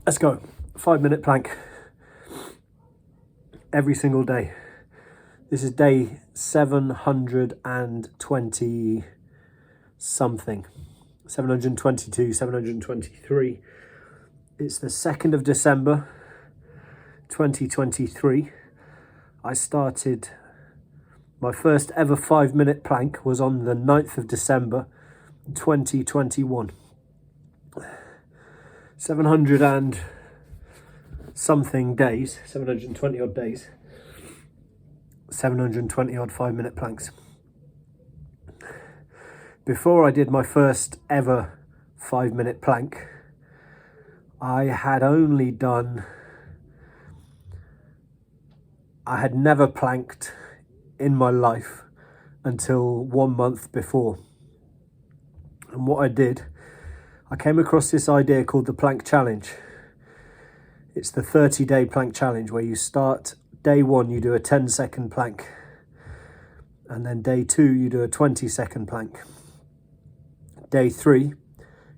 Let's go. 5-minute plank every single day. This is day 720 something. 722, 723. It's the 2nd of December, 2023. I started my first ever 5-minute plank was on the 9th of December, 2021. 700 and something days, 720 odd days, 720 odd 5-minute planks. Before I did my first ever 5-minute plank, I had never planked in my life until 1 month before. And what I did, I came across this idea called the plank challenge. It's the 30-day plank challenge where you start day 1, you do a 10-second plank. And then day 2, you do a 20-second plank. Day 3,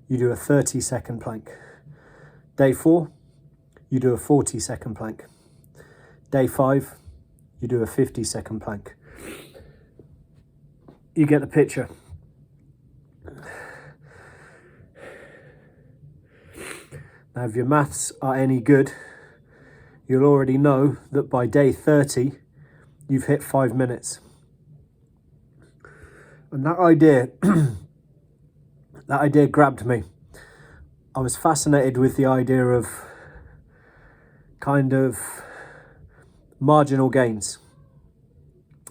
you do a 30-second plank. Day 4, you do a 40-second plank. Day 5, you do a 50-second plank. You get the picture. Now, if your maths are any good, you'll already know that by day 30, you've hit 5 minutes. And that idea, grabbed me. I was fascinated with the idea of kind of marginal gains,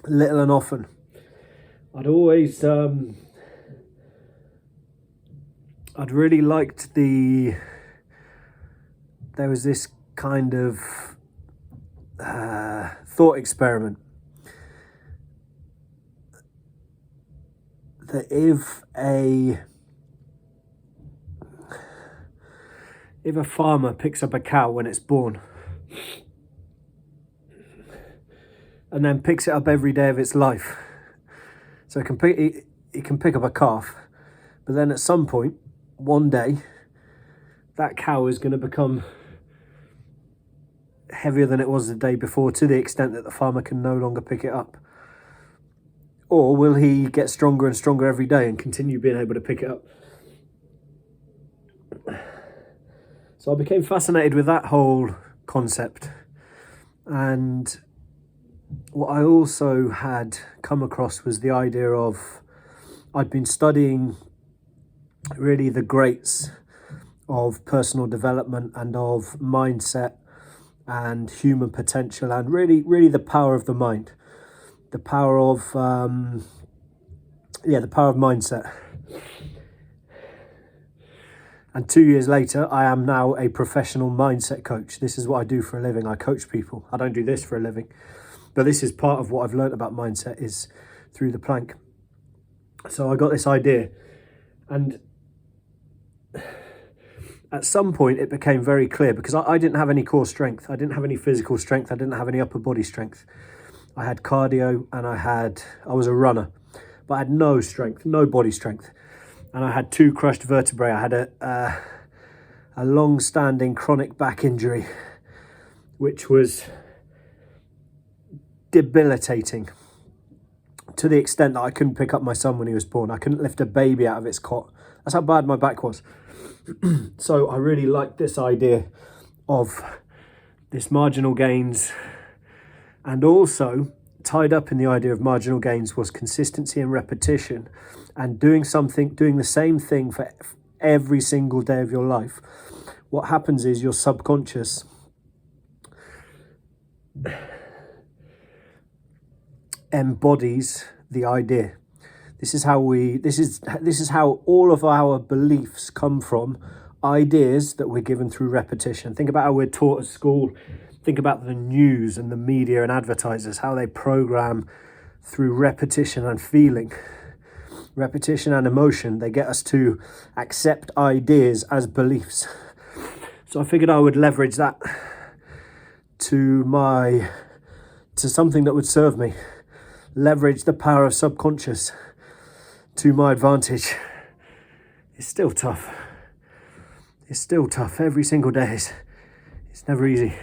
little and often. I'd always, I'd really liked there was this kind of thought experiment that if a farmer picks up a cow when it's born and then picks it up every day of its life, so it can pick up a calf, but then at some point, one day, that cow is going to become heavier than it was the day before, to the extent that the farmer can no longer pick it up. Or will he get stronger and stronger every day and continue being able to pick it up? So I became fascinated with that whole concept. And what I also had come across was the idea of, I'd been studying really the greats of personal development and of mindset and human potential, and really the power of the mind, the power of mindset. And 2 years later, I am now a professional mindset coach. This is what I do for a living. I coach people. I don't do this for a living, but this is part of what I've learned about mindset is through the plank. So I got this idea, and at some point it became very clear, because I didn't have any core strength. I didn't have any physical strength. I didn't have any upper body strength. I had cardio and I was a runner, but I had no strength, no body strength. And I had 2 crushed vertebrae. I had a long-standing chronic back injury, which was debilitating to the extent that I couldn't pick up my son when he was born. I couldn't lift a baby out of its cot. That's how bad my back was. So I really liked this idea of this marginal gains, and also tied up in the idea of marginal gains was consistency and repetition, and doing the same thing for every single day of your life. What happens is your subconscious embodies the idea. This is how all of our beliefs come from, ideas that we're given through repetition. Think about how we're taught at school. Think about the news and the media and advertisers, how they program through repetition and feeling, repetition and emotion. They get us to accept ideas as beliefs. So I figured I would leverage that to something that would serve me. Leverage the power of subconscious to my advantage. It's still tough. It's still tough. Every single day it's never easy.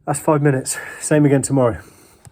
That's 5 minutes. Same again tomorrow.